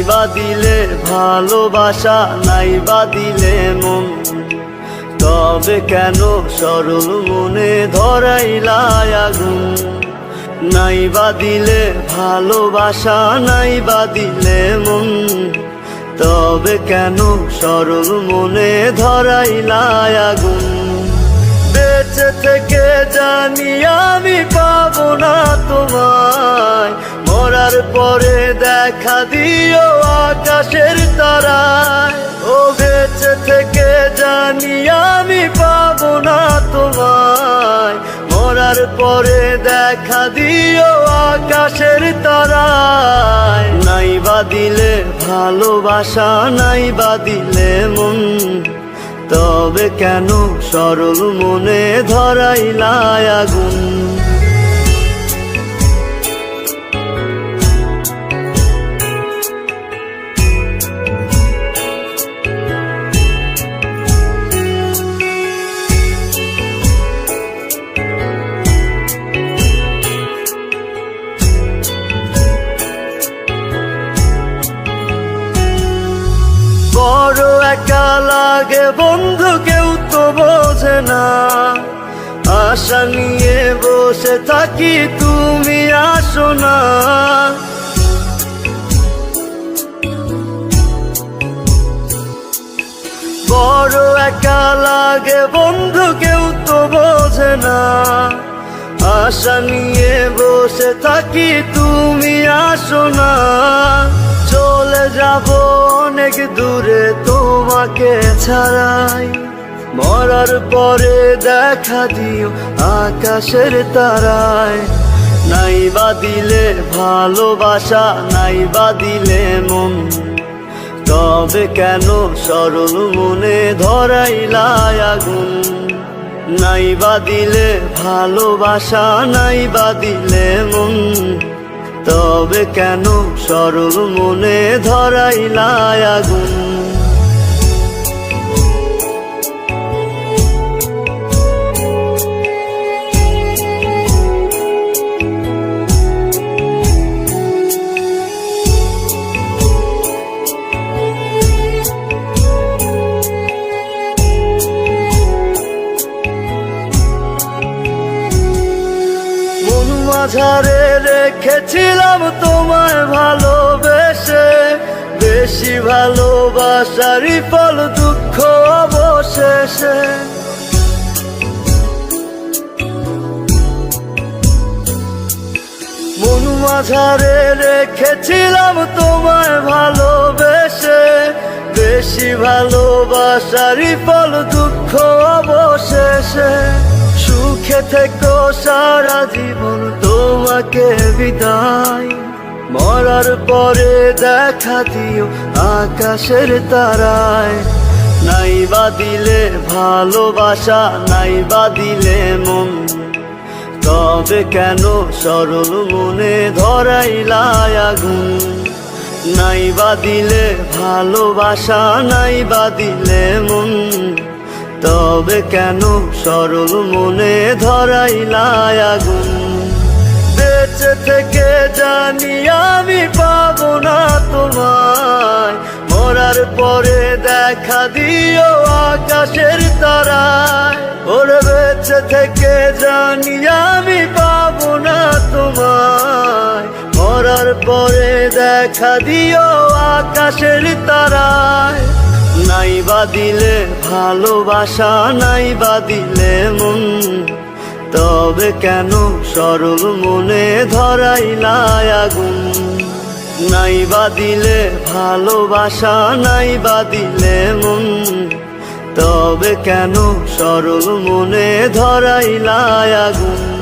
বা দিলে ভালোবাসা, নাই বা দিলে মন, তবে কেন সরল মনে ধরাইলা আগুন? নাই বা দিলে ভালোবাসা, নাই বা দিলে মন, তবে কেন সরল মনে ধরাইলা আগুন? বেঁচে থেকে জানি আমি পাবো না তোমায়, মরার পরে দেখা দিও আকাশের তারায়। ও বেঁচে থেকে জানি আমি পাবো না তোমায়, মরার পরে দেখা দিও আকাশের তারায়। নাই বা দিলে ভালোবাসা, নাই বা দিলে মন, তবে কেন সরল মনে ধরাইলা আগুন? বড় একা লাগে বন্ধু, কেউ তো বোঝে না, আশা নিয়ে বসে থাকি তুমি আসো না। বড় একা লাগে বন্ধু, কেউ তো বোঝে না, আশা নিয়ে বসে থাকি তুমি আসো না। চলে যাব অনেক দূরে তোমাকে ছাড়াই, মরার পরে দেখা দিও আকাশের তারায়। নাই বা দিলে ভালোবাসা, নাই বা দিলে মন, তবে কেন সরল মনে ধরাইলা আগুন? নাই বা দিলে ভালোবাসা, নাই বা দিলে মন, তবে কেন সরল মনে ধরাইলা আগুন? মাঝারে রেখেছিলাম তোমায় ভালোবেসে, বেশি ভালোবাসারই ফল দুঃখ অবশেষে। মন মাঝারে রেখেছিলাম তোমায় ভালোবেসে, বেশি ভালোবাসারই ফল দুঃখ অবশেষে। সুখে থেকো সারা জীবন তোমাকে বিদায়, মরার পরে দেখা দিও আকাশের তারায়। নাই বা দিলে ভালোবাসা, নাই বা দিলে মন, তবে কেন সরল মনে ধরাইলা আগুন? নাই বা দিলে ভালোবাসা, নাই বা দিলে মন, তবে কেন সরল মনে ধরাইলা আগুন? বেঁচে থেকে জানি আমি পাবো না তোমায়, মরার পরে দেখা দিও আকাশের তারায়। ওরে বেঁচে থেকে জানি আমি পাবো না তোমায়, মরার পরে দেখা দিও আকাশের তারায়। নাই বা দিলে ভালোবাসা, নাই বা দিলে মন, তবে কেন সরল মনে ধরাইলা আগুন? নাই বা দিলে ভালোবাসা, নাই বা দিলে মন, তবে কেন সরল মনে ধরাইলা আগুন?